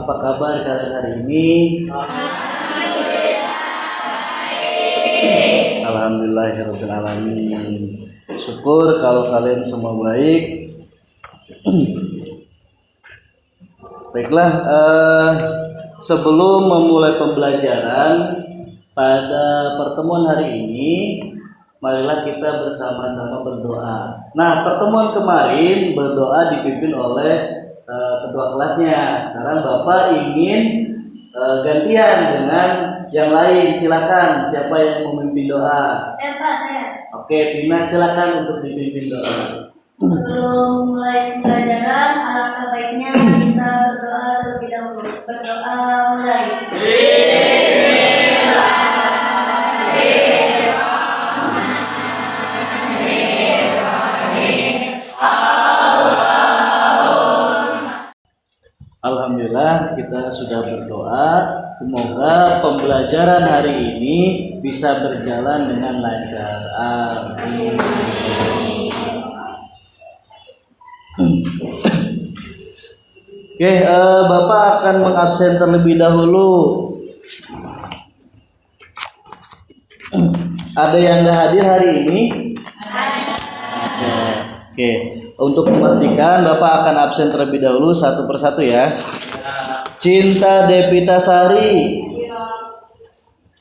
Apa kabar kalian hari ini? Alhamdulillahirrahmanirrahim. Syukur kalau kalian semua baik. Baiklah, sebelum memulai pembelajaran pada pertemuan hari ini, marilah kita bersama-sama berdoa. Nah, pertemuan kemarin berdoa dipimpin oleh ketua kelasnya. Sekarang Bapak ingin gantian dengan yang lain. Silakan, siapa yang memimpin doa? Pak, saya. Oke, Tina silakan untuk dipimpin doa. Sebelum mulai pembelajaran, alangkah baiknya kita berdoa terlebih dahulu. Berdoa mulai. Alhamdulillah kita sudah berdoa. Semoga pembelajaran hari ini bisa berjalan dengan lancar. Amin. Oke, Bapak akan mengabsen terlebih dahulu. Ada yang nggak hadir hari ini? Oke. Untuk memastikan Bapak akan absen terlebih dahulu satu persatu ya. Cinta Devita Sari.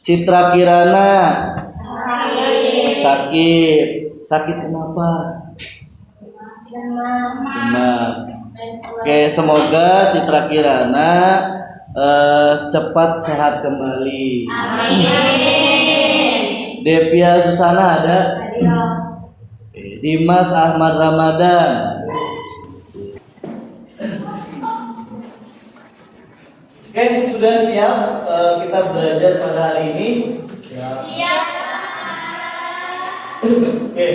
Citra Kirana. Sakit kenapa? Demam. Oke, semoga Citra Kirana cepat sehat kembali. Devia Susana ada? Dimas Ahmad Ramadan. Oke, sudah siap kita belajar pada hari ini? Siap. Oke,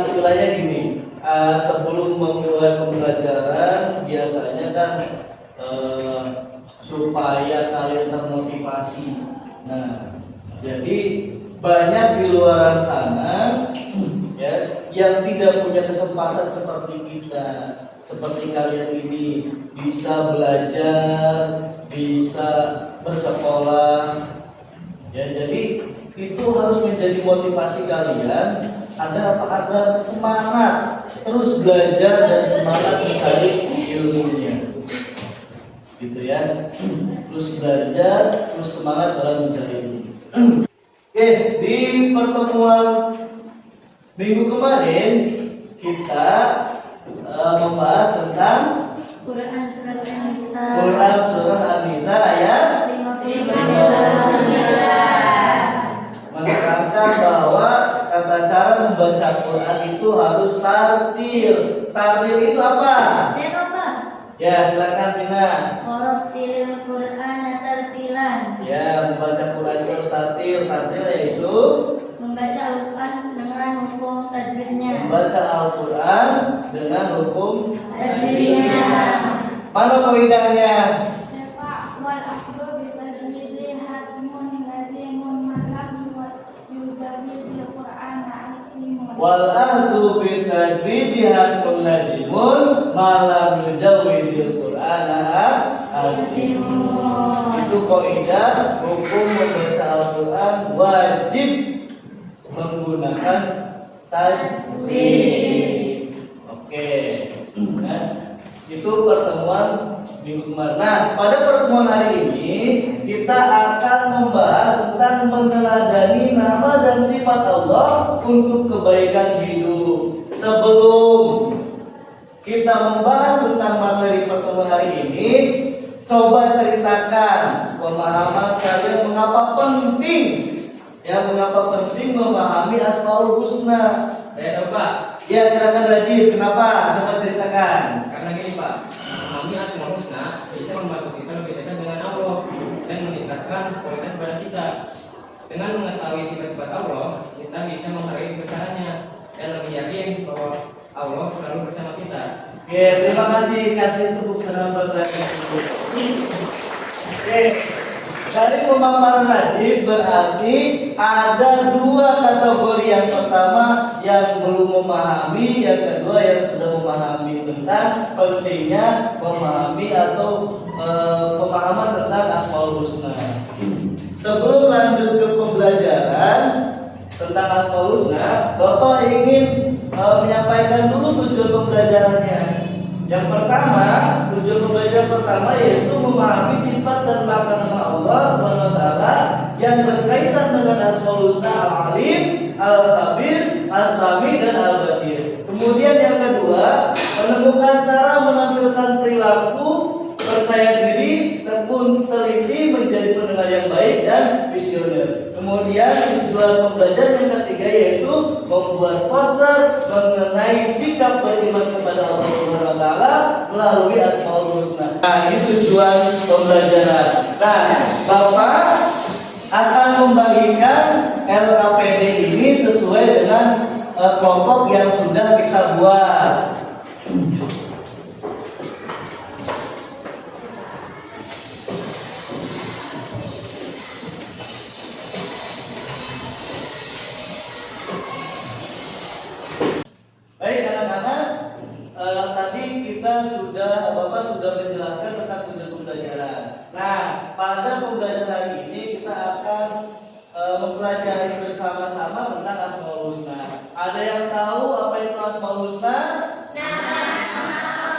istilahnya gini. Sebelum memulai pembelajaran biasanya kan supaya kalian termotivasi. Nah, jadi banyak di luar sana ya yang tidak punya kesempatan seperti kita, seperti kalian ini bisa belajar, bisa bersekolah ya. Jadi itu harus menjadi motivasi kalian agar apa? Agar semangat terus belajar dan semangat mencari ilmunya, gitu ya. Terus belajar, terus semangat dalam mencari ilmu. Oke, di pertemuan minggu kemarin kita membahas tentang Quran surat An-Nisa. Quran surah An-Nisa ayat 59. menerangkan bahwa tata cara membaca Quran itu harus tartil. Tartil itu apa? Apa? Ya, silakan Pina. Warattilil Qur'ana tartilan. Ya, membaca Quran itu harus tartil. Tartil yaitu Membaca Al-Quran dengan hukum tajwidnya. membaca Al-Quran dengan hukum Tajwidnya. Mana poinnya? Wal akhdhu bi tajwidi hatmun lazimun malam yujabi bil Qur'ana aslimun. Wal ahdu bi tajwidi hakun lazimun malam yujawidil Qur'ana aslimun. Itu kaidah hukum membaca Al-Quran wajib menggunakan tajwid. Oke. Nah, itu pertemuan minggu kemarin. Nah, pada pertemuan hari ini kita akan membahas tentang meneladani nama dan sifat Allah untuk kebaikan hidup. Sebelum kita membahas tentang materi pertemuan hari ini, coba ceritakan pemahaman kalian mengapa penting memahami Asmaul Husna. Saya tahu Pak, Ya, silakan Rajib. Kenapa? Coba ceritakan. karena gini Pak, memahami Asmaul Husna bisa membantu kita lebih dekat dengan Allah dan meningkatkan kualitas ibadah kita. Dengan mengetahui sifat-sifat Allah, kita bisa menghargai kebesarannya dan lebih yakin bahwa Allah selalu bersama kita. Oke, terima kasih. Kasih tepuk tangan buat Rajib. Oke. Dari pemaparan Najib berarti ada dua kategori. Yang pertama yang belum memahami, yang kedua yang sudah memahami tentang pentingnya memahami atau pemahaman tentang Asmaul Husna. Sebelum lanjut ke pembelajaran tentang Asmaul Husna, Bapak ingin menyampaikan dulu tujuan pembelajarannya. Yang pertama, tujuan pembelajaran pertama yaitu memahami sifat dan makna nama Allah Subhanahu wa taala yang berkaitan dengan Asmaul Husna Al-Alim, Al-Khabir, As-Sami dan Al-Basir. Kemudian yang kedua, menemukan cara menampilkan perilaku percaya diri, tekun, teliti menjadi pendengar yang baik dan visioner. Kemudian tujuan pembelajaran yang ketiga yaitu membuat poster mengenai sikap beriman kepada Allah Subhanahu wa taala melalui Asmaul Husna. Nah, ini tujuan pembelajaran. Nah, Bapak akan membagikan LKPD ini sesuai dengan kelompok yang sudah kita buat. Baik anak-anak, tadi Bapak sudah menjelaskan tentang tujuan pembelajaran. Nah, pada pembelajaran ini kita akan mempelajari bersama-sama tentang Asmaul Husna. Ada yang tahu apa itu Asmaul Husna? Nama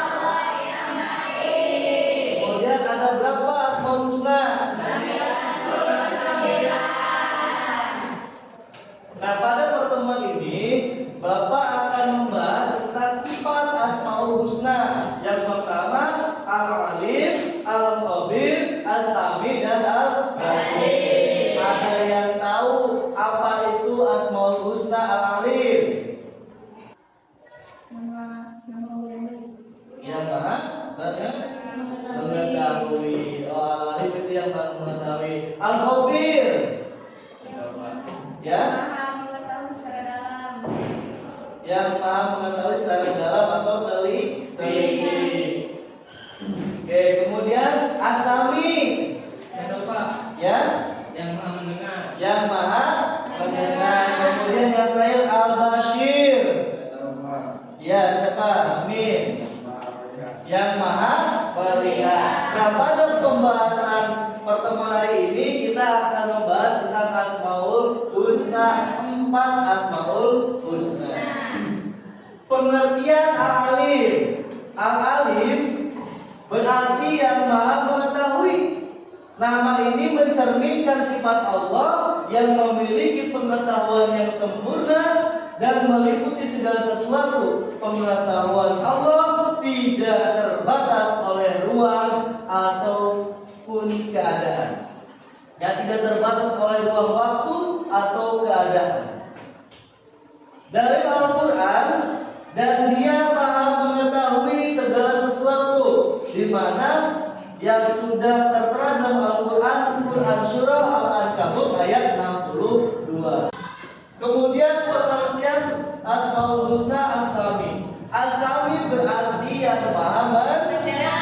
Allah yang baik. Kemudian ada berapa Asmaul Husna? 99. Nah, pada pertemuan ini Bapak akan membahas tentang 4 Asmaul Husna. Yang pertama Al-Alim, Al-Khabir, As-Sami dan Al-Basir. Ada yang tahu apa itu Asmaul Husna Al-Alim? Nama Allah Yang maha mengetahui. Oh, Al-Alim itu yang maha mengetahui. Al-Khabir, ya, Maha mengetahui secara dalam. yang maha mengetahui secara dalam atau teliti. Oke, kemudian As-Sami, Bapak ya, yang maha mendengar. yang maha mendengar. Kemudian yang terakhir Al-Basir, ya, siapa? Amin. Yang maha melihat. Nah, pada pembahasan pertemuan hari ini kita akan membahas tentang Asmaul Husna, 4 Asmaul Husna. Pengertian Al-Alim. Al-Alim berarti yang maha mengetahui. Nama ini mencerminkan sifat Allah yang memiliki pengetahuan yang sempurna dan meliputi segala sesuatu. Pengetahuan Allah tidak terbatas oleh ruang ataupun keadaan. Yang tidak terbatas oleh ruang waktu atau keadaan. Dari Al-Quran, dan Dia maha mengetahui segala sesuatu, di mana yang sudah tertera dalam Al-Quran, Quran Surah Al-Ankabut ayat 62. Kemudian pengertian Asmaul Husna As-Sami. As-Sami berarti yang maha mendengar.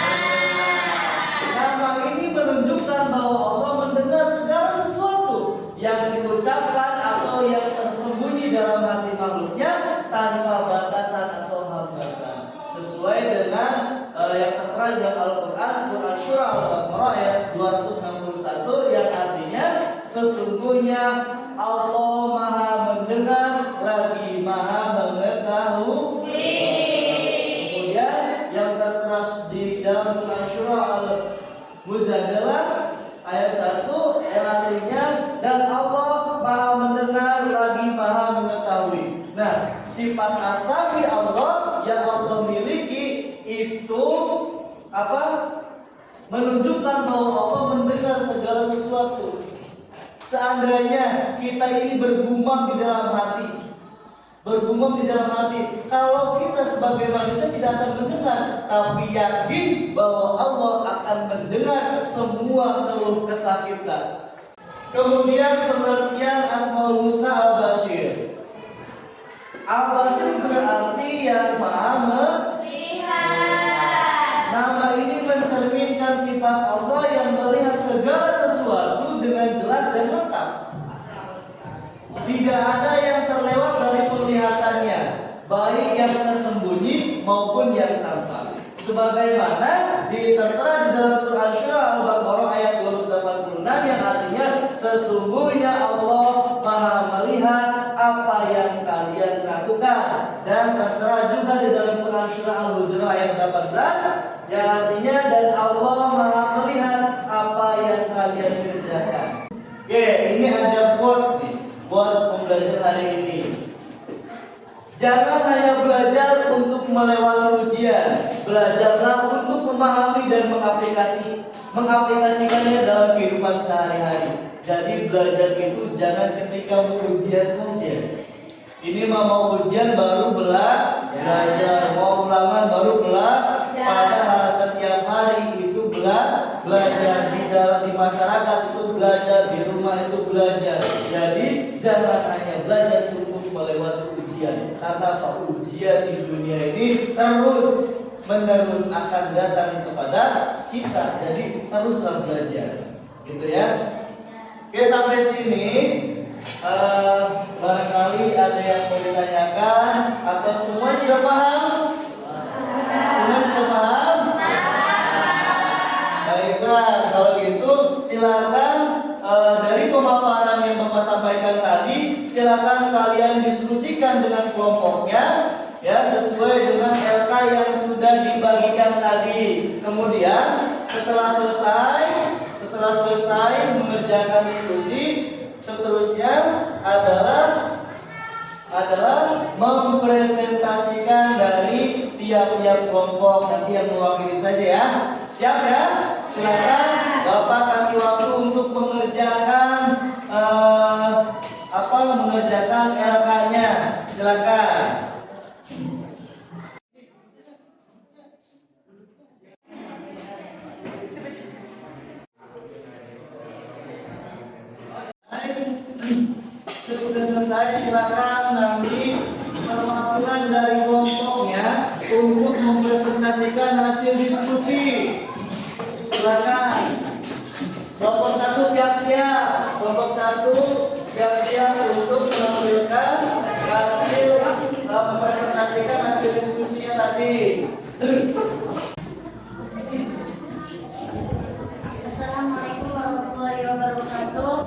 Nama ini menunjukkan bahwa Allah mendengar segala sesuatu yang diucapkan atau yang tersembunyi dalam hati makhluknya tanpa batasan atau hambatan. Sesuai dengan yang tertera dalam Al-Quran, Quran Surah Al-Baqarah ayat 261 yang artinya sesungguhnya Allah maha mendengar lagi maha mengetahui. Kemudian yang tertera di dalam Quran Surah Al-Mujadalah ayat 1 yang artinya dan Allah maha mendengar lagi maha mengetahui. Nah, sifat As-Sami Allah yang Allah miliki itu apa? Menunjukkan bahwa Allah mendengar segala sesuatu. Seandainya kita ini bergumam di dalam hati, kalau kita sebagai manusia tidak akan mendengar, tapi yakin bahwa Allah akan mendengar semua keluh kesah kita. Kemudian pengertian Asmaul Husna Al-Basir. Al-Basir berarti yang maha melihat. Nama ini mencerminkan sifat Allah yang melihat segala sesuatu ada yang terlewat dari penglihatannya, baik yang tersembunyi maupun yang tampak. Sebagaimana tertera di dalam Quran Surah Al-Baqarah ayat 286 yang artinya sesungguhnya Allah Maha melihat apa yang kalian lakukan, dan tertera juga di dalam Quran Surah Al-Hujurat ayat 18 yang artinya dan Allah Maha melihat apa yang kalian kerjakan. Oke, ini ada quotes nih buat pembelajar hari ini. Jangan hanya belajar untuk melewati ujian, belajarlah untuk memahami dan mengaplikasikannya dalam kehidupan sehari-hari. Jadi belajar itu jangan ketika mau ujian saja. Ini mau ujian baru belajar, mau ulangan baru belajar. Padahal setiap hari itu belajar di masyarakat itu belajar, di rumah itu belajar. Jadi jangan hanya belajar untuk melewati ujian, karena apa? Ujian di dunia ini terus menerus akan datang kepada kita. Jadi teruslah belajar, gitu ya. Oke, sampai sini barangkali ada yang mau ditanyakan atau semua sudah paham? Semua sudah paham? Baiklah, kalau gitu silakan dari pemaparan yang Bapak sampaikan tadi, silakan kalian diskusikan dengan kelompoknya ya sesuai dengan LK yang sudah dibagikan tadi. Kemudian setelah selesai mengerjakan diskusi, seterusnya adalah mempresentasikan dari tiap-tiap kelompok. Nanti yang mewakili saja ya. Siap ya? Silakan Bapak kasih waktu untuk mengerjakan LK-nya. Silakan. Sudah selesai, silakan nanti perwakilan dari kelompoknya untuk mempresentasikan hasil diskusi. Silakan. Kelompok 1 siap-siap. Kelompok 1 siap-siap untuk menampilkan hasil mempresentasikan hasil diskusinya tadi. Assalamualaikum warahmatullahi wabarakatuh.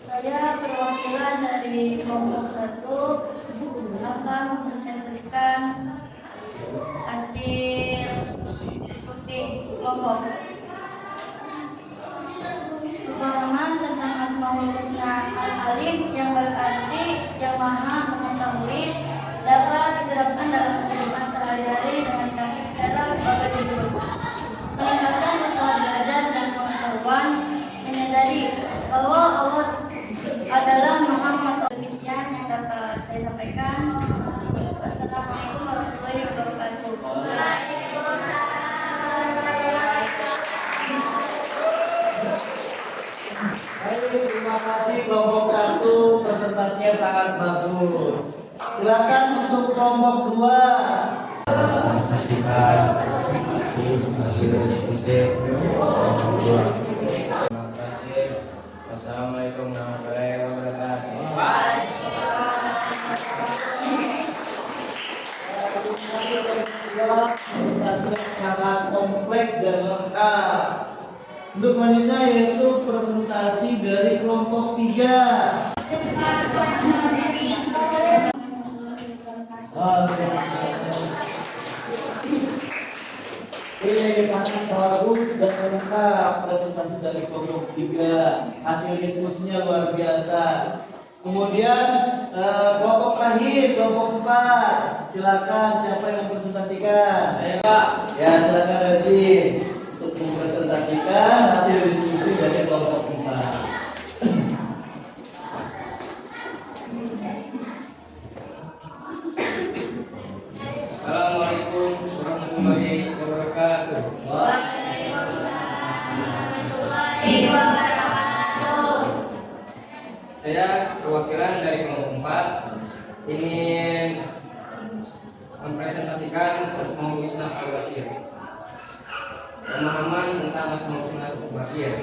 Saya perwakilan dari kelompok 1 akan mempresentasikan hasil diskusi kelompok. Pemahaman tentang Asmaul Husna Al-Alim yang berarti yang maha mengetahui dapat diterapkan dalam kehidupan sehari-hari dengan cara sebagai berikut: meningkatkan masalah belajar dan pengetahuan, menyadari bahwa Allah adalah Maha Mengetahui. Demikian yang dapat saya sampaikan. Assalamualaikum warahmatullahi wabarakatuh. Baik, terima kasih kelompok 1, presentasinya sangat bagus. Silakan untuk kelompok 2. Assalamualaikum warahmatullahi wabarakatuh. Sangat kompleks dan lengkap. Untuk selanjutnya yaitu presentasi dari kelompok 3. Ini sangat bagus dan lengkap presentasi dari kelompok 3. Hasil diskusinya luar biasa. Kemudian kelompok terakhir, kelompok 4. Silakan siapa yang mempresentasikan? Saya Pak. Ya, silakan Haji untuk mempresentasikan hasil diskusi dari kelompok 4. Assalamualaikum warahmatullahi wabarakatuh. Saya perwakilan dari kelompok 4 ingin mempresentasikan Asmaul Husna Al-Basir. pemahaman tentang Asmaul Husna Basir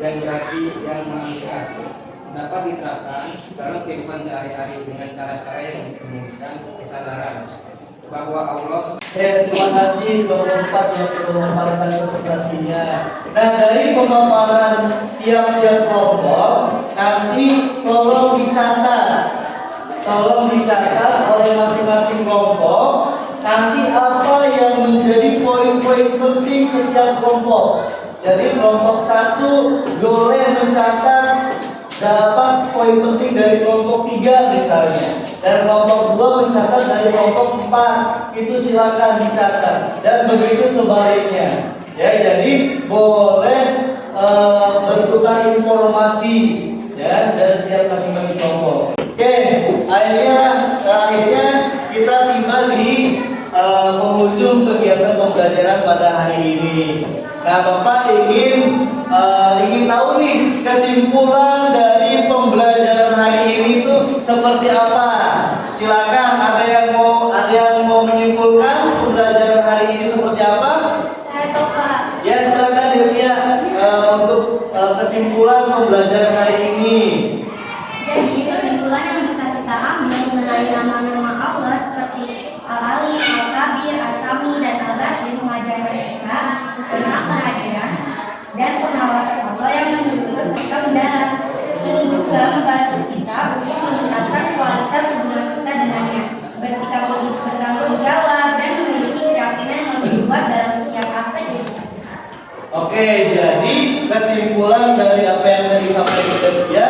yang berarti yang mengikat dapat diterapkan dalam kehidupan sehari-hari dengan cara-cara yang menumbuhkan kesadaran bahwa Allah. Terima kasih Bapak yang sudah memaparkan presentasinya. Nah, dari pemaparan tiap-tiap kelompok nanti tolong dicatat oleh masing-masing kelompok nanti apa yang menjadi poin-poin penting setiap kelompok. Jadi kelompok 1 boleh mencatat dapat poin penting dari kelompok 3 misalnya, dan kelompok 2 mencatat dari kelompok 4. Itu silakan dicatat, dan begitu sebaliknya. Ya, jadi boleh bertukar informasi ya dari setiap masing-masing kelompok. Oke, akhirnya kita tiba di penghujung kegiatan pembelajaran pada hari ini. Nah, Bapak ingin tahu nih kesimpulan dari pembelajaran hari ini tuh seperti apa? Silakan, ada yang mau menyimpulkan pembelajaran hari ini seperti apa? Saya tahu, Pak. Ya, silakan Devia untuk kesimpulan pembelajaran hari ini. Jadi kesimpulan yang bisa kita ambil mengenai nama-nama Allah seperti Al-Alim, Al-Kabir, Al-Sami, dan Al-Basir mengajarkan kita tentang kehadiran dan pengawasan Allah yang menyeluruh serta mendalam. Ini juga membantu kita untuk meningkatkan kualitas hubungan kita dengannya, bersikap bertanggung jawab, dan memiliki keyakinan yang lebih kuat dalam setiap aspek hidup. Oke, jadi kesimpulan dari apa yang tadi disampaikan dia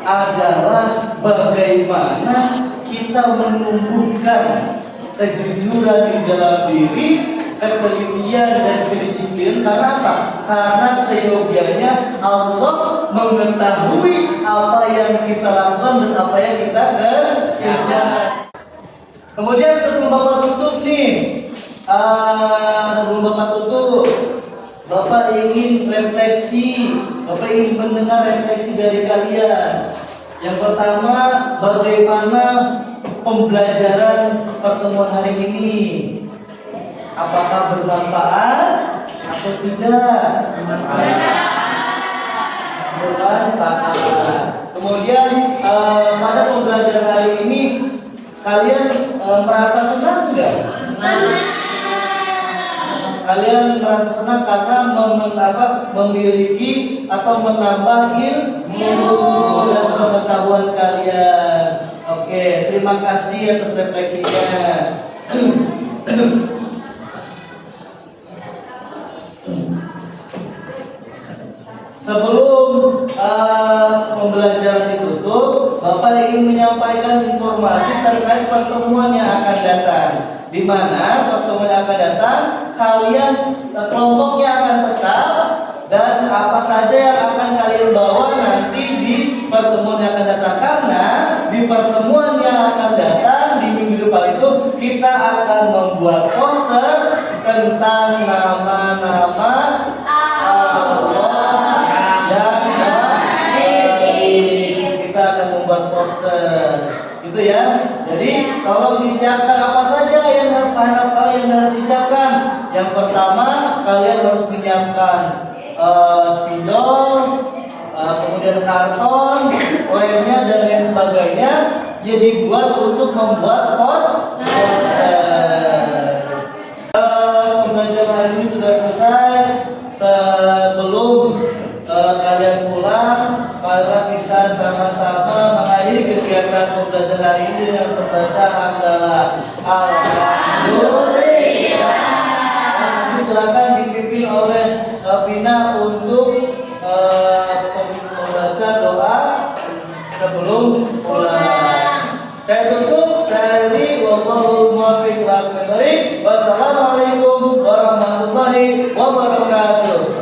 adalah bagaimana kita menumbuhkan kejujuran di dalam diri, ketelitian dan kedisiplinan. Karena apa? Karena seyogianya Allah mengetahui apa yang kita lakukan dan apa yang kita kerjakan. Kemudian sebelum Bapak tutup nih, Bapak ingin refleksi, Bapak ingin mendengar refleksi dari kalian. Yang pertama, bagaimana pembelajaran pertemuan hari ini? Apakah bermanfaat atau tidak? Bermanfaat. Kemudian pada pembelajaran hari ini kalian merasa senang enggak? Kalian merasa senang karena memiliki atau menambah ilmu dan pengetahuan kalian. Oke, terima kasih atas refleksinya. Sebelum pembelajaran ditutup, Bapak ingin menyampaikan informasi terkait pertemuan yang akan datang. Di mana pertemuan yang akan datang, kalian kelompoknya akan tetap, dan apa saja yang akan kalian bawa nanti di pertemuan yang akan datang. Karena di pertemuan yang akan datang di minggu depan itu kita akan membuat poster tentang nama-nama Allah yang baik. Kita akan membuat poster, gitu ya. Jadi tolong disiapkan apa saja yang harus disiapkan. Yang pertama, kalian harus menyiapkan spidol, kemudian karton, lemnya dan lain sebagainya yang dibuat untuk membuat poster. Pembelajaran hari ini sudah selesai. Sebelum kalian pulang, mari kita sama-sama mengakhiri kegiatan pembelajaran hari ini dengan membaca adalah Alhamdulillah. Silakan dipimpin oleh Pina untuk membaca doa sebelum pulang. Saya tutup, saya Heri, wallahu muwaffiq ila aqwamit thoriq. Wassalamualaikum warahmatullahi wabarakatuh.